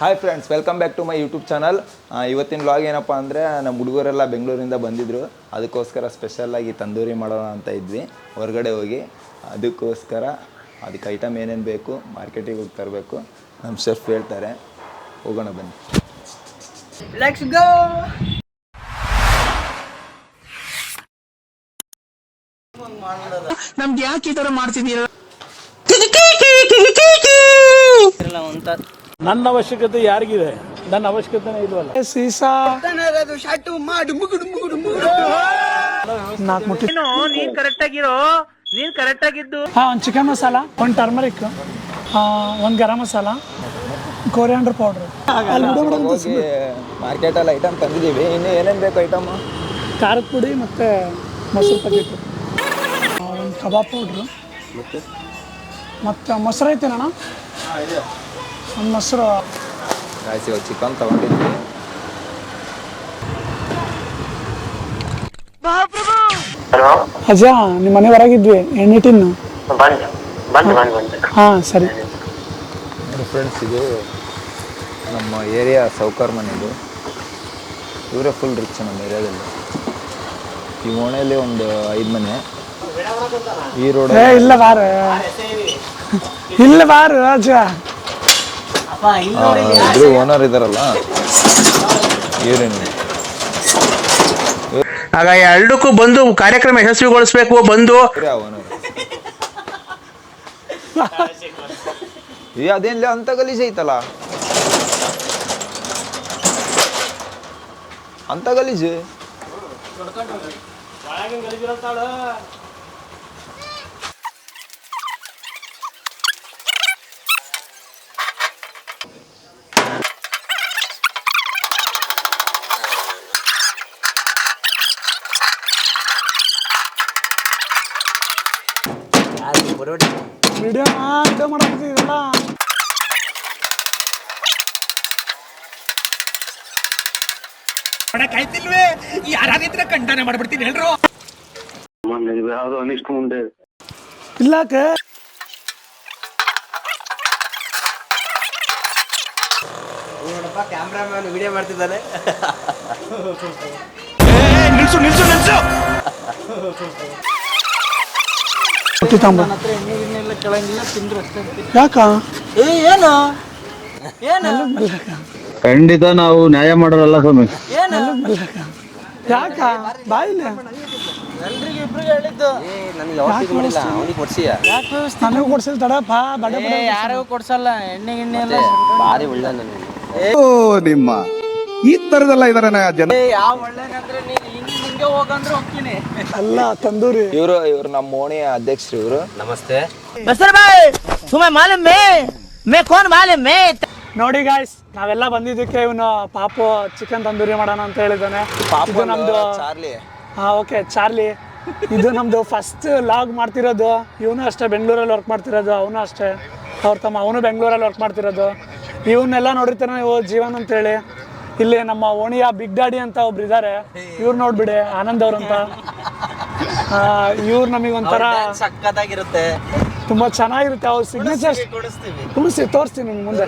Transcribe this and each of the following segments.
Hi friends, welcome back to my YouTube channel. ಇವತ್ತಿನ vlog ಏನಪ್ಪ ಅಂದರೆ ನಮ್ಮ ಹುಡುಗರೆಲ್ಲ ಬೆಂಗಳೂರಿಂದ ಬಂದಿದ್ದರು. ಅದಕ್ಕೋಸ್ಕರ ಸ್ಪೆಷಲಾಗಿ ತಂದೂರಿ ಮಾಡೋಣ ಅಂತ ಇದ್ವಿ ಹೊರಗಡೆ ಹೋಗಿ. ಅದಕ್ಕೋಸ್ಕರ ಅದಕ್ಕೆ ಐಟಮ್ ಏನೇನು ಬೇಕು ಮಾರ್ಕೆಟಿಗೆ ಹೋಗಿ ತರಬೇಕು. ನಮ್ಮ ಶೆಫ್ ಹೇಳ್ತಾರೆ, ಹೋಗೋಣ ಬನ್ನಿ. Let's go. ನಮ್ಗೆ ಯಾಕೆ ಈ ತರ ಮಾಡ್ತಿದ್ದೀರ? ನನ್ನ ಅವಶ್ಯಕತೆ ಯಾರಿಗಿದೆ? ನನ್ನ ಅವಶ್ಯಕತೆನೇ ಇಲ್ವಲ್ಲ. ಸೀಸಾ ನಾಲ್ಕು ಮುಟ್ಟಿ ನೀನ್ ಕರೆಕ್ಟ್ ಆಗಿರೋ, ನೀನ್ ಕರೆಕ್ಟ್ ಆಗಿದ್ದು. ಒಂದು ಚಿಕನ್ ಮಸಾಲ, ಒಂದು ಟರ್ಮರಿಕ್, ಒಂದು ಗರಂ ಮಸಾಲ, ಕೊರಿಯಾಂಡರ್ ಪೌಡ್ರ್. ಹೋಗಿ ಮಾರ್ಕೆಟಲ್ಲಿ ಐಟಮ್ ತಂದಿದ್ದೀವಿ. ಇನ್ನು ಏನೇನು ಬೇಕು ಐಟಮು? ಖಾರದ ಪುಡಿ ಮತ್ತು ಮೊಸರು ಪ್ಯಾಕೆಟು, ಒಂದು ಕಬಾಬ್ ಪೌಡ್ರು, ಮತ್ತು ಮೊಸರು ಐತೇನಣ್ಣ? ಒಂದು ಮೊಸರು. ಗಾಯ್ಸ್, ಇವಾಗ ಚಿಕನ್ ತೊಗೊಂಡಿದ್ವಿ. ಅಜ್ಜ, ನಿಮ್ಮ ಮನೆ ಹೊರಗಿದ್ವಿ, ಎಣ್ಣಿಟ್ಟಿನ್ನು. ಹಾಂ ಸರಿ. ನೋಡಿ ಫ್ರೆಂಡ್ಸ್, ಇದು ನಮ್ಮ ಏರಿಯಾ ಸೌಕರ್ ಮನೆದು. ಇವರೇ ಫುಲ್ ರಿಚ್ ನಮ್ಮ ಏರಿಯಾದಲ್ಲಿ. ಈ ಓಣೆಯಲ್ಲಿ ಒಂದು 5 ಮನೆ. ಈ ರೋಡ್ ಇಲ್ಲ ಬಾರು, ಇಲ್ಲ ಬಾರು ಅಜ್ಜ. ಇದ್ರು ಓನರ್ ಇದಾರಲ್ಲ ಇವರೇನು. ಆಗ ಎರಡಕ್ಕೂ ಬಂದು ಕಾರ್ಯಕ್ರಮ ಯಶಸ್ವಿಗೊಳಿಸ್ಬೇಕು. ಬಂದು ಓನರ್ ಅದೇನಿಲ್ಲ ಅಂತ ಗಲೀಜ್ ಐತಲ್ಲ, ಅಂತ ಗಲೀಜು. ವಿಡಿಯೋ ಮಾಡಕ್ತಿದಲ್ಲ. ಕಾಯ್ತಿಲ್ವೇ? ಯಾರಾಗಿದ್ರೆ ಖಂಡನೆ ಮಾಡ್ಬಿಡ್ತೀನಿ ಹೇಳ್ರು. ಯಾವ್ದು ಅನಿಷ್ಟ ಮುಂದೆ ಇಲ್ಲಾಕ ಕ್ಯಾಮ್ರಾಮನ್ ವಿಡಿಯೋ ಮಾಡ್ತಿದ್ದಾನೆ. ನಿಲ್ಸು ನಿಲ್ಸು ನಿಲ್ಸು. ಯಾಕ ಖಂಡಿತ ನಾವು ನ್ಯಾಯ ಮಾಡೋರಲ್ಲ ಸ್ವಾಮಿ. ಯಾಕ ಬಾಯಿಲೆ ನನಗೂ ಕೊಡ್ಸಿಲ್ ತಡಪ್ಪ. ಬಡ ಯಾರಿಗೂ ಕೊಡ್ಸಲ್ಲ, ಎಣ್ಣೆ ಗಿಣ್ಣೆ ಎಲ್ಲ ಭಾರಿ ಒಳ್ಳೆ ನಿಮ್ಮ ಈ ತರದೆಲ್ಲ ಇದಾರೆ ಜನ. ಯಾವ ಒಳ್ಳೆನಂದ್ರೆ ನೀನ್ ಹಿಂಗೆ ಹೋಗಂದ್ರೆ ಹೋಗ್ತೀನಿ. ಅಲ್ಲ ತಂದೂರಿ. ಇವರು ನಮ್ಮ ಓಣಿಯ ಅಧ್ಯಕ್ಷರು. ಇವರು ನಮಸ್ತೆ. ಸುಮ್ಮನೆ ಮಾಲೂಮ್ ಮೇ ಕೋನ್ ಮಾಲೂಮ್ ಮೇ. ನೋಡಿ ಗಾಯ್ಸ್, ನಾವೆಲ್ಲ ಬಂದಿದ್ದಕ್ಕೆ ಇವನು ಪಾಪು ಚಿಕನ್ ತಂದೂರಿ ಮಾಡೋಣ ಅಂತ ಹೇಳಿದ್ದಾನೆ. ಇದು ನಮ್ದು ಚಾರ್ಲಿ. Okay Charlie. ಇದು ನಮ್ದು ಫಸ್ಟ್ ಲಾಗ್ ಮಾಡ್ತಿರೋದು. ಇವನು ಅಷ್ಟೇ ಬೆಂಗಳೂರಲ್ಲಿ ವರ್ಕ್ ಮಾಡ್ತಿರೋದು, ಅವನು ಅಷ್ಟೇ. ಅವ್ರ ತಮ್ಮ ಅವನು ಬೆಂಗಳೂರಲ್ಲಿ ವರ್ಕ್ ಮಾಡ್ತಿರೋದು. ಇವನ್ನೆಲ್ಲ ನೋಡಿರ್ತಾನೆ ನೀವು, ಜೀವನ್ ಅಂತೇಳಿ. ಇಲ್ಲಿ ನಮ್ಮ ಓಣಿಯ ಬಿಗ್ ಡ್ಯಾಡಿ ಅಂತ ಒಬ್ರು ಇದ್ದಾರೆ. ಇವ್ರು ನೋಡ್ಬಿಡಿ, ಆನಂದ್ ಅವ್ರಂತ. ಇವ್ರು ನಮಗೊಂಥರ ಸಕ್ಕತ್ತಾಗಿರುತ್ತೆ, ತುಂಬ ಚೆನ್ನಾಗಿರುತ್ತೆ. ಅವ್ರ ಸಿಗ್ನೇಚರ್ ತೋರಿಸ್ತೀನಿ ನಿಮ್ಗೆ ಮುಂದೆ.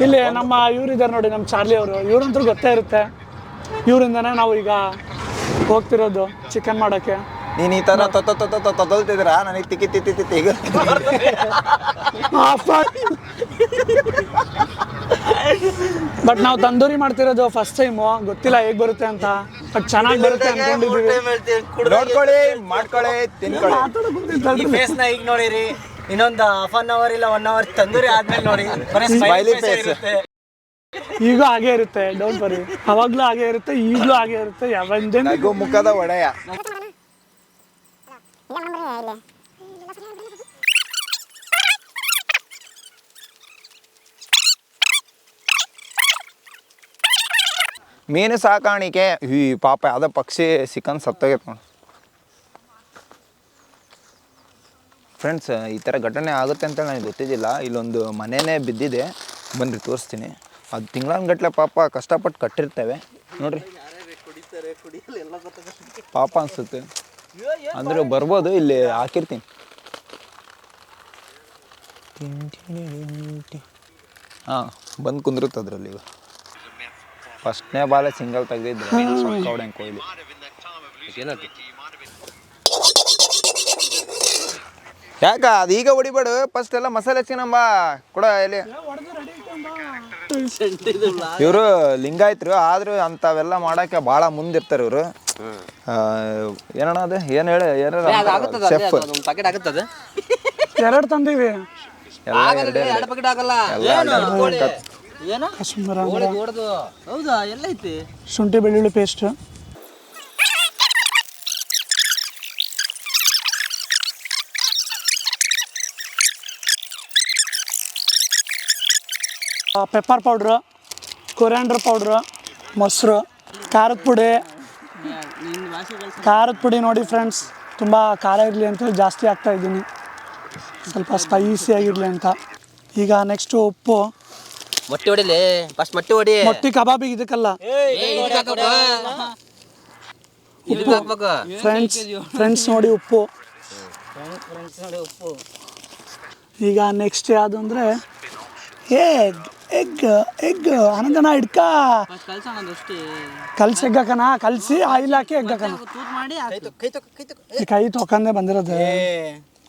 ಇಲ್ಲಿ ನಮ್ಮ ಇವ್ರು ಇದ್ದಾರೆ ನೋಡಿ, ನಮ್ಮ ಚಾರ್ಲಿ ಅವರು. ಇವ್ರಂತೂ ಗೊತ್ತೇ ಇರುತ್ತೆ. ಇವರಿಂದನೇ ನಾವು ಈಗ ಹೋಗ್ತಿರೋದು ಚಿಕನ್ ಮಾಡೋಕ್ಕೆ. ನೀನು ಈ ಥರ ತೊಗೊಳ್ತಿದ್ದೀರಾ? ನನಗೆ ತಿಕ್ಕಿ ತಿತ್ತಿ ತಿತ್ತಿ ಈಗ ಬಟ್ ನಾವು ತಂದೂರಿ ಮಾಡ್ತಿರೋದು ಫಸ್ಟ್ ಟೈಮು. ಗೊತ್ತಿಲ್ಲ ಹೇಗೆ ಬರುತ್ತೆ ಅಂತ, ಬಟ್ ಚೆನ್ನಾಗಿ ಬರುತ್ತೆ ಅನ್ಕೊಂಡಿದ್ದೀವಿ. ನೋಡ್ಕೊಳ್ಳಿ, ಮಾಡ್ಕೊಳ್ಳಿ, ತಿನ್ಕೊಳ್ಳಿ. ಫೇಸ್ನ ಈಗ ನೋಡಿರಿ, ಇನ್ನೊಂದು ½ ಇಲ್ಲ 1 ಅವರ್ ತಂದೂರಿ ಆದ್ಮೇಲೆ ನೋಡಿ, ಸ್ಮೈಲಿ ಫೇಸ್. ಈಗ ಹಾಗೆ ಇರುತ್ತೆ, ಡೋಂಟ್ ವರಿ. ಅವಾಗ್ಲೂ ಹಾಗೆ ಇರುತ್ತೆ, ಈಗಲೂ ಹಾಗೆ ಇರುತ್ತೆ. ಯಾವಾಗ ಮುಖದ ಒಡೆಯ. ಮೀನು ಸಾಕಾಣಿಕೆ. ಈ ಪಾಪ ಯಾವುದೋ ಪಕ್ಷಿ ಸಿಕ್ಕಂದು ಸತ್ತೋಗೈತೆ ನೋಡಿ ಫ್ರೆಂಡ್ಸ್. ಈ ಥರ ಘಟನೆ ಆಗುತ್ತೆ ಅಂತ ನನಗೆ ಗೊತ್ತಿದ್ದಿಲ್ಲ. ಇಲ್ಲೊಂದು ಮನೆಯೇ ಬಿದ್ದಿದೆ, ಬನ್ನಿರಿ ತೋರಿಸ್ತೀನಿ. ಅದು ತಿಂಗಳನ್ಗಟ್ಲೆ ಪಾಪ ಕಷ್ಟಪಟ್ಟು ಕಟ್ಟಿರ್ತೇವೆ ನೋಡ್ರಿ. ಪಾಪ ಅನಿಸುತ್ತೆ ಅಂದರೆ ಬರ್ಬೋದು. ಇಲ್ಲಿ ಹಾಕಿರ್ತೀನಿ. ಹಾಂ ಬಂದು ಕುಂದ್ರುತ್ತೆ ಅದ್ರಲ್ಲಿ ಈಗ ಫಸ್ಟ್ನೇ ಬಾಲ ಸಿಂಗಲ್ ತೆಗೆದಿದ್ರೆ ಹೊಡೆಂಗೆ ಕೊಹ್ಲಿ. ಯಾಕ ಅದು ಈಗ ಹೊಡಿಬೇಡು, ಫಸ್ಟ್ ಎಲ್ಲ ಮಸಾಲೆ ಹಚ್ಚಿನಂಬ ಕೊಡ ಎಲ್ಲಿ. ಇವರು ಲಿಂಗಾಯತ್ರು ಆದ್ರೂ ಅಂಥವೆಲ್ಲ ಮಾಡಕ್ಕೆ ಭಾಳ ಮುಂದಿರ್ತಾರೆ ಇವರು. ಏನಣ್ಣ ಅದು ಏನು ಹೇಳಿ ಶೆಫ್ ಎರಡು ತಂದೀವಿ. ಶುಂಠಿ ಬೆಳ್ಳುಳ್ಳಿ paste, pepper powder, coriander powder, ಮೊಸರು, ಖಾರದ ಪುಡಿ ನೋಡಿ ಫ್ರೆಂಡ್ಸ್, ತುಂಬ ಖಾರ ಇರಲಿ ಅಂತ ಜಾಸ್ತಿ ಹಾಕ್ತಾ ಇದ್ದೀನಿ, ಸ್ವಲ್ಪ ಸ್ಪೈಸಿ ಆಗಿರಲಿ ಅಂತ. ಈಗ ನೆಕ್ಸ್ಟು ಉಪ್ಪು, ಮೊಟ್ಟೆ ಹೊಡಿಲಿ ಫಸ್ಟ್, ಮೊಟ್ಟೆ ಹೊಡಿ. ಮೊಟ್ಟಿ ಕಬಾಬಿಗೆ ಇದಕ್ಕಲ್ಲ ಫ್ರೆಂಡ್ಸ್ ನೋಡಿ ಉಪ್ಪು. ಈಗ ನೆಕ್ಸ್ಟ್ ಯಾವುದು ಅಂದರೆ ಎಗ್ ಅನಂತನ ಹಿಡ್ಕ ಕಲ್ಸಿ ಎಗ್ಗಕನ, ಕಲಸಿ ಆಯಿಲ್ ಹಾಕಿ ಎಗ್ಗಕನ. ಕೈ ತೊಕೊಂಡೆ ಬಂದಿರೋದು,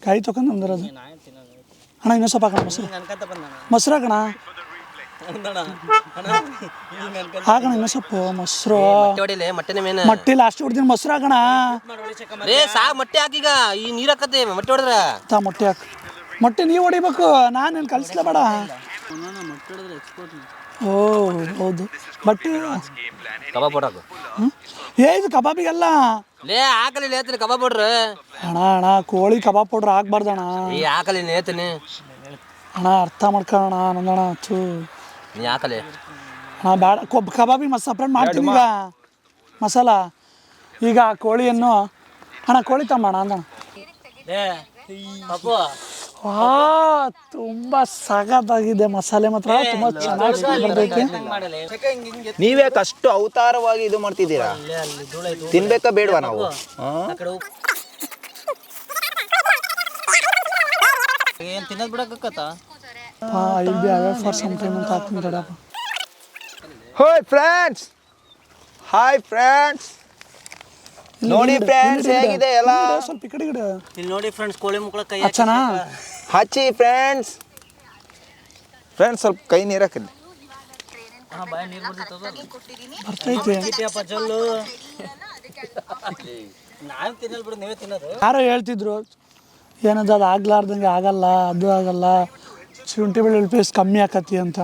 ಕೈ ತೊಕೊಂಡ್ ಬಂದಿರೋದು ಅಣ್ಣ. ಇನ್ನೂ ಸ್ವಲ್ಪ ಹಾಕೋಣ ಮೊಸರು ಹಾಕೋಣ, ಹಾಕೋಣ ಇನ್ನೂ ಸ್ವಲ್ಪ ಮೊಸರು. ಮೊಟ್ಟೆ ಲಾಸ್ಟ್ ಹೊಡ್ತೀನಿ, ಮೊಸರು ಹಾಕೋಣ. ಮೊಟ್ಟೆ ಹಾಕೀಗ ಈ ನೀರು ಹಾಕತ್ತೆ ಮೊಟ್ಟೆ ಹೊಡೆದ್ರ ಮೊಟ್ಟೆ ಹಾಕಿ, ಮೊಟ್ಟೆ ನೀವು ಹೊಡಿಬೇಕು, ನಾನೇನು ಕಲಿಸ್ಲೇ ಬೇಡ. ಓ ಹೌದು, ಬಟ್ ಕಬಾಬ್ ಹೊಡೋದು ಇದು ಕಬಾಬಿಗಲ್ಲ ಲೇ, ಹಾಕಲಿ ಲೇತೀನಿ ಕಬಾಬ್ ಹೊಡ್ರಿ. ಅಣ್ಣ ಕೋಳಿ ಕಬಾಬ್ ಪೌಡ್ರ್ ಹಾಕ್ಬಾರ್ದಣ್ಣ. ಈ ಹಾಕಲಿ ನೇತೀನಿ ಅಣ್ಣ, ಅರ್ಥ ಮಾಡ್ಕೊಳ್ಳೋಣ ನಂದಣ್ಣ. ಚೂ ನೀ ಹಾಕಲಿ ಅಣ್ಣ, ಬೇಡ. ಕಬಾಬಿ ಸಪ್ರೇಟ್ ಮಾಡ್ತೀನಿ ಈಗ ಮಸಾಲ. ಈಗ ಕೋಳಿಯನ್ನು ಅಣ್ಣ, ಕೋಳಿ ತಮ್ಮಣ್ಣ ಅಂದಣ್ಣ. ವಾ, ತುಂಬ ಸಗತ್ತಾಗಿದೆ ಮಸಾಲೆ, ಮಾತ್ರ ತುಂಬ ಚೆನ್ನಾಗಿ ಬರ್ತೈತೆ. ನೀವೇ ಅಷ್ಟು ಅವತಾರವಾಗಿ ಇದು ಮಾಡ್ತಿದ್ದೀರಾ, ತಿನ್ಬೇಕಾ ಬೇಡವಾ ನಾವು? ತಿನ್ನೋದು ಬಿಡಕ್ಕತ್ತ I'll be away for some time ಅಂತ ಹಾಕ್ತೀನಿ ತಡಪ್ಪ. ಹಾಯ್ ಫ್ರೆಂಡ್ಸ್, ಹಾಯ್ ಫ್ರೆಂಡ್ಸ್, ನೋಡಿ ಫ್ರೆಂಡ್ಸ್ ಹೇಗಿದೆ ಎಲ್ಲ. ಸ್ವಲ್ಪ ಈ ಕಡೆ ಗಿಡ ಇಲ್ಲಿ ನೋಡಿ ಫ್ರೆಂಡ್ಸ್, ಕೋಳಿ ಮುಕ್ಕಳ ಕೈ ಹಚ್ಚನಾ ಹಚ್ಚಿ ಫ್ರೆಂಡ್ಸ್. ಫ್ರೆಂಡ್ಸ್ ಸ್ವಲ್ಪ ಕೈ ನೀರು ಹಾಕಿದ್ದೆ, ಬರ್ತೈತೆ. ಯಾರೋ ಹೇಳ್ತಿದ್ರು ಏನದು ಅದು ಆಗ್ಲಾರ್ದಂಗೆ ಆಗಲ್ಲ, ಅದು ಆಗಲ್ಲ, ಶುಂಠಿ ಬೆಳ್ಳುಳ್ಳಿ ಪೇಸ್ಟ್ ಕಮ್ಮಿ ಆಕತಿ ಅಂತ.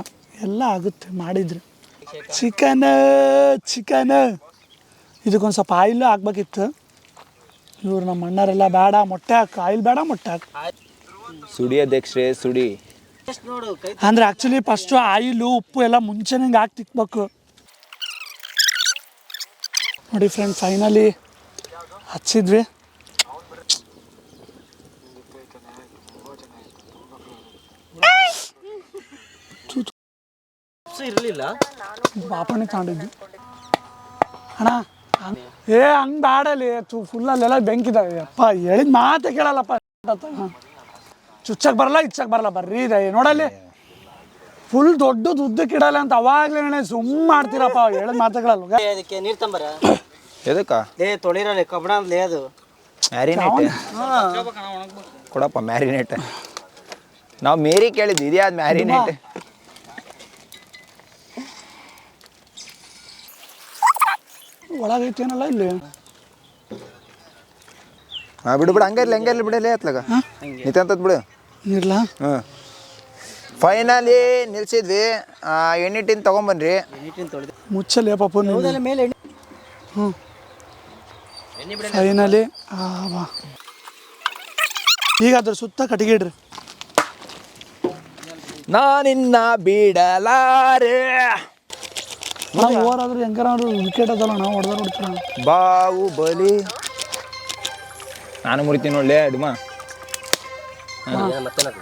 ಎಲ್ಲ ಆಗುತ್ತೆ ಮಾಡಿದ್ರೆ. ಚಿಕನ್ ಇದಕ್ಕೊಂದು ಸ್ವಲ್ಪ ಆಯಿಲು ಹಾಕ್ಬೇಕಿತ್ತು. ಇವ್ರು ನಮ್ಮ ಅಣ್ಣರೆಲ್ಲ ಬೇಡ ಮೊಟ್ಟೆ ಹಾಕು, ಆಯಿಲ್ ಬೇಡ ಮೊಟ್ಟೆ ಹಾಕು. ಸುಡಿ ಅಧ್ಯಕ್ಷರೇ ಸುಡಿ. ಅಂದರೆ ಆ್ಯಕ್ಚುಲಿ ಫಸ್ಟು ಆಯಿಲು ಉಪ್ಪು ಎಲ್ಲ ಮುಂಚೆನೇ ಹಾಕಿ ತಿಕ್ಬೇಕು ನೋಡಿ ಫ್ರೆಂಡ್. ಫೈನಲಿ ಹಚ್ಚಿದ್ವಿ. ಇರಲಿಲ್ಲ, ಪಾಪಣಿ ತಗೊಂಡಿದ್ವಿ ಅಣ್ಣ. ಹಂಗೆ ಬಾಡಲಿ ಫುಲ್ಲಲ್ಲೆಲ್ಲ ಬೆಂಕಿದಾವೆ. ಅಪ್ಪ ಹೇಳಿದ ಮಾತೇ ಕೇಳಲ್ಲಪ್ಪ. ಚುಚ್ಚಕ್ಕೆ ಬರಲ್ಲ, ಇಚ್ಚಕ್ಕೆ ಬರಲ್ಲ, ಬರ್ರಿ ಇದೆ ನೋಡಲ್ಲಿ ಫುಲ್ ದೊಡ್ಡದು ಉದ್ದಕ್ಕೆ ಇಡಲ್ಲ ಅಂತ ಅವಾಗಲೇ ಸುಮ್ಮ ಮಾಡ್ತೀರಪ್ಪ. ಹೇಳಿದ ಮಾತುಗಳಲ್ಲ. ಅದಕ್ಕೆ ನೀರು ತಂಬರ ಎದಕ್ಕ ತೊಳಿರಲ್ಲ ಕಬ್ಬಣ ಅಂದ್ಲೇ ಅದು ಮ್ಯಾರಿನೇಟ್ ಕೊಡಪ್ಪ. ಮ್ಯಾರಿನೇಟ್ ನಾವು ಮೇರಿ ಕೇಳಿದ್ವಿ, ಇದ್ಯಾವ್ದು ಮ್ಯಾರಿನೇಟ್? ಒಳಗೈತೇನಲ್ಲ ಇಲ್ಲಿ. ಹಾಂ ಬಿಡು ಬಿಡು, ಹಂಗಿರ್ಲಿ ಬಿಡಲೇ ಹತ್ಲಾಗ ನಿಂತಂತದ್ ಬಿಡು. ಇರ್ಲಾ? ಹಾಂ ಫೈನಲಿ ನಿಲ್ಸಿದ್ವಿ. ಎಣ್ಣಿಟ್ಟಿನ ತೊಗೊಂಬನ್ರಿ. ಮುಚ್ಚಲ್ಲ ಪಾಪ ಮೇಲೆ. ಹ್ಞೂ ಫೈನಲಿ ಈಗ ಅದ್ರ ಸುತ್ತ ಕಟ್ಟಿಗೆ ಇಡ್ರಿ. ನಾನಿನ್ನ ಬಿಡಲಾರೆ. ನಾವು ಓವರಾದ್ರೆ ಹೆಂಗಾರ ವಿಕೆಟ್ ಅದಲ್ಲ, ನಾವು ಹೊಡೆದ್ರೆ ಹೊಡ್ತೀರ. ಬಾಹುಬಲಿ ನಾನು ಮುರಿತೀನಿ ನೋಡ್ಲೆ ಅಡ್ಮ.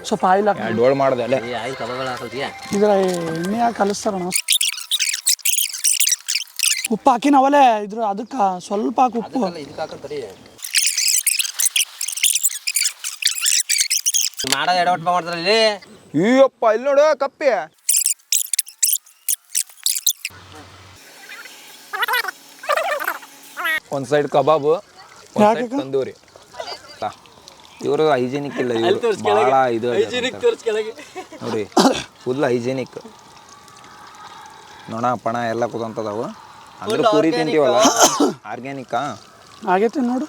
ಸ್ವಲ್ಪ ಆಯಿಲ್ ಹಾಕಿ ಡೋಳ್ ಮಾಡ್ದೆ ಅಲ್ಲೇ. ಇದ್ರ ಎಣ್ಣೆ ಹಾಕಿ ಕಲಿಸ್ತಾರಣ. ಉಪ್ಪು ಹಾಕಿ ನಾವಲ್ಲೇ ಇದ್ರ ಅದಕ್ಕೆ ಸ್ವಲ್ಪ ಹಾಕಿ ಉಪ್ಪು. ಮಾಡೋದು ಎಡವಟ್ ಮಾಡ್ತಾರಲ್ಲಿ. ಅಯ್ಯಪ್ಪ ಇಲ್ಲಿ ನೋಡು ಕಪ್ಪಿ. ಒಂದು ಸೈಡ್ ಕಬಾಬು ಒಂದು ಸೈಡ್ ತಂದೂರಿ. ಇವರು ಹೈಜಿನಿಕ್ ಇಲ್ಲ, ಇವರು ಭಾಳ ಇದು ನೋಡಿ, ಫುಲ್ ಹೈಜಿನಿಕ್. ನೊಣ ಪಣ ಎಲ್ಲ ಕುದಂತದವು. ಅಂದ್ರೆ ಪೂರಿ ತಿಂತೀವಲ್ಲ, ಆರ್ಗ್ಯಾನಿಕ್ಕಾ ಆಗೈತೆ ನೋಡು.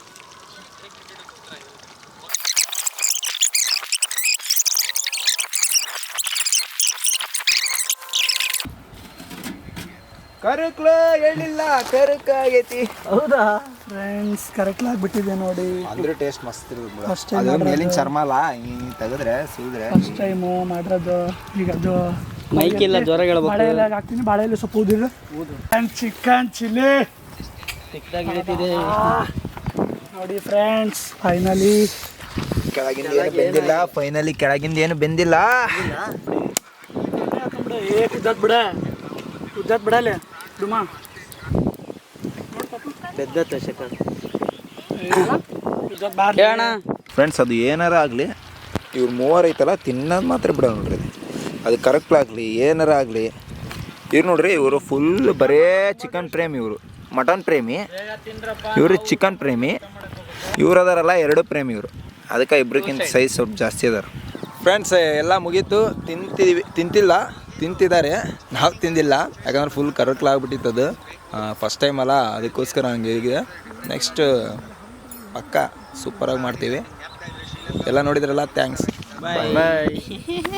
ಕರಕ್ಲ ಹೇಳಿಲ್ಲ, ಕರಕ್ ಆಗೈತಿ. ಹೌದಾ ಫ್ರೆಂಡ್ಸ್, ಕರೆಕ್ಟ್ ಆಗ್ಬಿಟ್ಟಿದೆ ನೋಡಿ. ಅಂದ್ರೆ ಟೇಸ್ಟ್ ಮಸ್ತ್ First time ಅದು ಮೇಲಿನ ಚರ್ಮ ಅಲ್ಲ, ಹಿಂಗೆ ತೆಗೆದ್ರೆ ಸೀದ್ರೆ. ಫಸ್ಟ್ ಟೈಮು ಮಾಡಿರೋದು. ಈಗ ಅದು ಮೈಕೆಲ್ಲ ಜ್ವರ ಹೇಳ್ಬೇಕು. ಬಾಳೆಲೆ ಹಾಕ್ತೀನಿ, ಬಾಳೆಲೆ ಸ್ವಲ್ಪ ಊದಿದ್ರೆ ಚಿಕನ್ ಚಿಲ್ಲಿ ನೋಡಿ ಫ್ರೆಂಡ್ಸ್. ಫೈನಲಿ ಕೆಳಗಿಂದ ಏನು ಬೆಂದಿಲ್ಲ, ಫೈನಲಿ ಕೆಳಗಿಂದ ಏನು ಬೆಂದಿಲ್ಲ. ಕುದ್ದತ್ ಬಿಡ, ಕುದ್ದತ್ ಬಿಡಲೆ ಡುಮಾ ಬೆದ್ದತ್ತ ಶಕರ್ ಫ್ರೆಂಡ್ಸ್, ಅದು ಏನಾರ ಆಗಲಿ, ಇವ್ರು ಮೂವರು ಐತಲ್ಲ ತಿನ್ನೋದು ಮಾತ್ರ ಬಿಡ ನೋಡ್ರಿ. ಅದು ಕರೆಕ್ಟ್ಲಾಗಲಿ ಏನಾರ ಆಗಲಿ, ಇವ್ರು ನೋಡ್ರಿ, ಇವರು ಫುಲ್ ಬರೇ ಚಿಕನ್ ಪ್ರೇಮಿ. ಇವರು ಮಟನ್ ಪ್ರೇಮಿ, ಇವರು ಚಿಕನ್ ಪ್ರೇಮಿ. ಇವ್ರು ಅದಾರಲ್ಲ ಎರಡು ಪ್ರೇಮಿ ಇವರು. ಅದಕ್ಕೆ ಇಬ್ರಿಗಿಂತ ಸೈಜ್ ಸ್ವಲ್ಪ ಜಾಸ್ತಿ ಅದಾರ. ಫ್ರೆಂಡ್ಸ್, ಎಲ್ಲ ಮುಗೀತು. ತಿಂತಿದ್ದಾರೆ, ನಾವು ತಿಂದಿಲ್ಲ. ಯಾಕಂದ್ರೆ ಫುಲ್ ಕರಕ್ಲಾಗ್ಬಿಟ್ಟಿತ್ತದು. ಫಸ್ಟ್ ಟೈಮ್ ಅಲ್ಲ, ಅದಕ್ಕೋಸ್ಕರ ಹಂಗೆ ಹೀಗೆ. ನೆಕ್ಸ್ಟ್ ಪಕ್ಕ ಸೂಪರಾಗಿ ಮಾಡ್ತೀವಿ. ಎಲ್ಲ ನೋಡಿದ್ರಲ್ಲ, ಥ್ಯಾಂಕ್ಸ್, ಬಾಯ್.